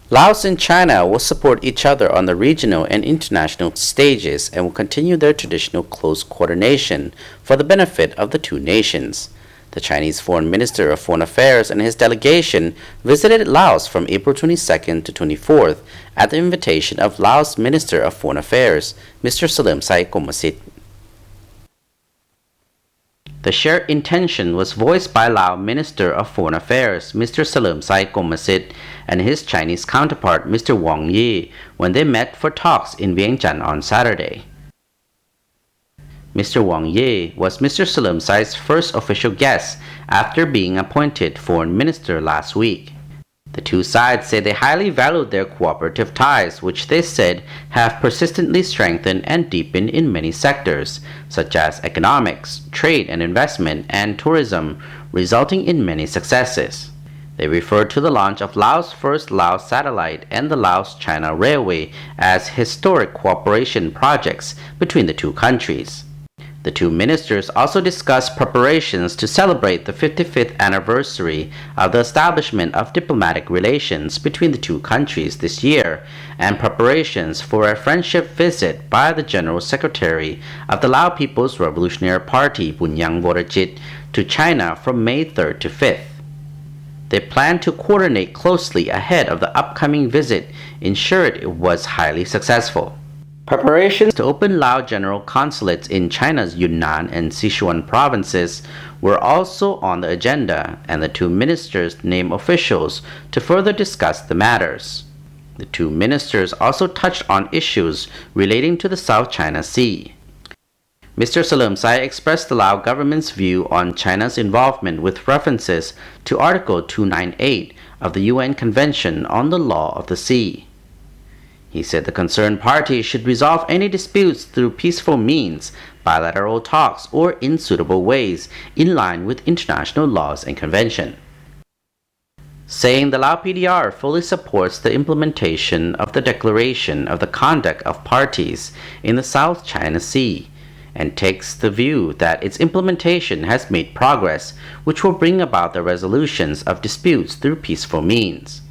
Laos and China will support each other on the regional and international stages and will continue their traditional close coordination for the benefit of the two nations. The Chinese Foreign Minister of Foreign Affairs and his delegation visited Laos from April 22nd to 24th at the invitation of Laos Minister of Foreign Affairs, Mr Saleumxay. The shared intention was voiced by Laos Minister of Foreign Affairs, Mr Saleumxay, and his Chinese counterpart, Mr Wang Yi, when they met for talks in Vientiane on Saturday. Mr Wang Yi was Mr Saleumxay's first official guest after being appointed foreign minister last week. The two sides say they highly valued their cooperative ties, which they said have persistently strengthened and deepened in many sectors, such as economics, trade and investment, and tourism, resulting in many successes. They referred to the launch of Laos' first Laos satellite and the Laos China Railway as historic cooperation projects between the two countries. The two ministers also discussed preparations to celebrate the 55th anniversary of the establishment of diplomatic relations between the two countries this year and preparations for a friendship visit by the General Secretary of the Lao People's Revolutionary Party, Vientiane, to China from May 3rd to 5th. They plan to coordinate closely ahead of the upcoming visit, ensured it was highly successful. Preparations to open Lao General Consulates in China's Yunnan and Sichuan provinces were also on the agenda, and the two ministers named officials to further discuss the matters. The two ministers also touched on issues relating to the South China Sea. Mr Saleumxay expressed the Lao government's view on China's involvement with references to Article 298 of the UN Convention on the Law of the Sea. He said the concerned parties should resolve any disputes through peaceful means, bilateral talks, or in suitable ways, in line with international laws and convention. Saying the Lao PDR fully supports the implementation of the Declaration of the Conduct of Parties in the South China Sea, and takes the view that its implementation has made progress, which will bring about the resolutions of disputes through peaceful means.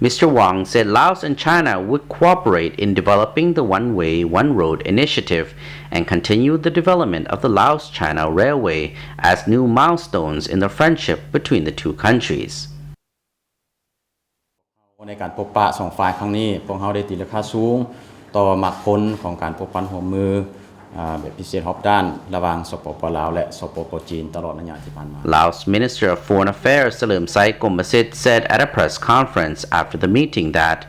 Mr. Wang said Laos and China would cooperate in developing the One Way, One Road initiative and continue the development of the Laos China Railway as new milestones in the friendship between the two countries. ในการพบปะสองฝ่ายครั้งนี้พวกเขาได้ตีราคาสูงต่อมรรคผลของการพบปันหัวมือแบบพิเศษรอบด้านระหว่างสปป.ลาวและสปป.จีนตลอดระยะที่ผ่านมา Laos Minister of Foreign Affairs SaleumxayKommasith said at a press conference after the meeting that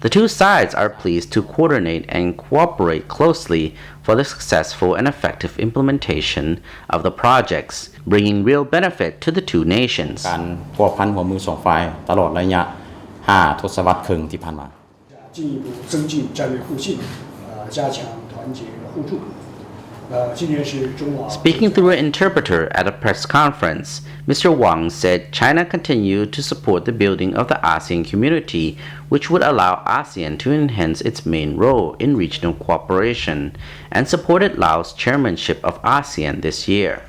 the two sides are pleased to coordinate and cooperate closely for the successful and effective implementation of the projects, bringing real benefit to the two nations. การพัวพันหัวมือสองฝ่ายตลอดระยะ5 ทศวรรษครึ่งที่ผ่านมา 进一步增进战略互信，加强团结互助。Speaking through an interpreter at a press conference, Mr. Wang said China continued to support the building of the ASEAN community, which would allow ASEAN to enhance its main role in regional cooperation, and supported Laos' chairmanship of ASEAN this year.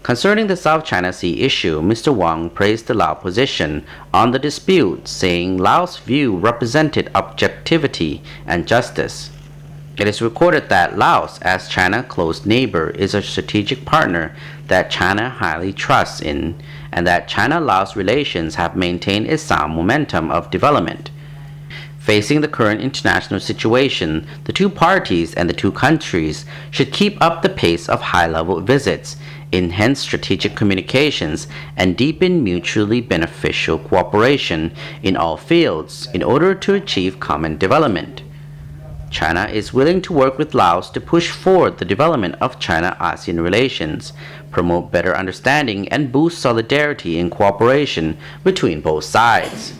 Concerning the South China Sea issue, Mr. Wang praised the Lao position on the dispute, saying Laos' view represented objectivity and justice. It is recorded that Laos, as China's close neighbor, is a strategic partner that China highly trusts in, and that China-Laos relations have maintained a sound momentum of development. Facing the current international situation, the two parties and the two countries should keep up the pace of high-level visits, enhance strategic communications, and deepen mutually beneficial cooperation in all fields in order to achieve common development. China is willing to work with Laos to push forward the development of China-ASEAN relations, promote better understanding, and boost solidarity and cooperation between both sides.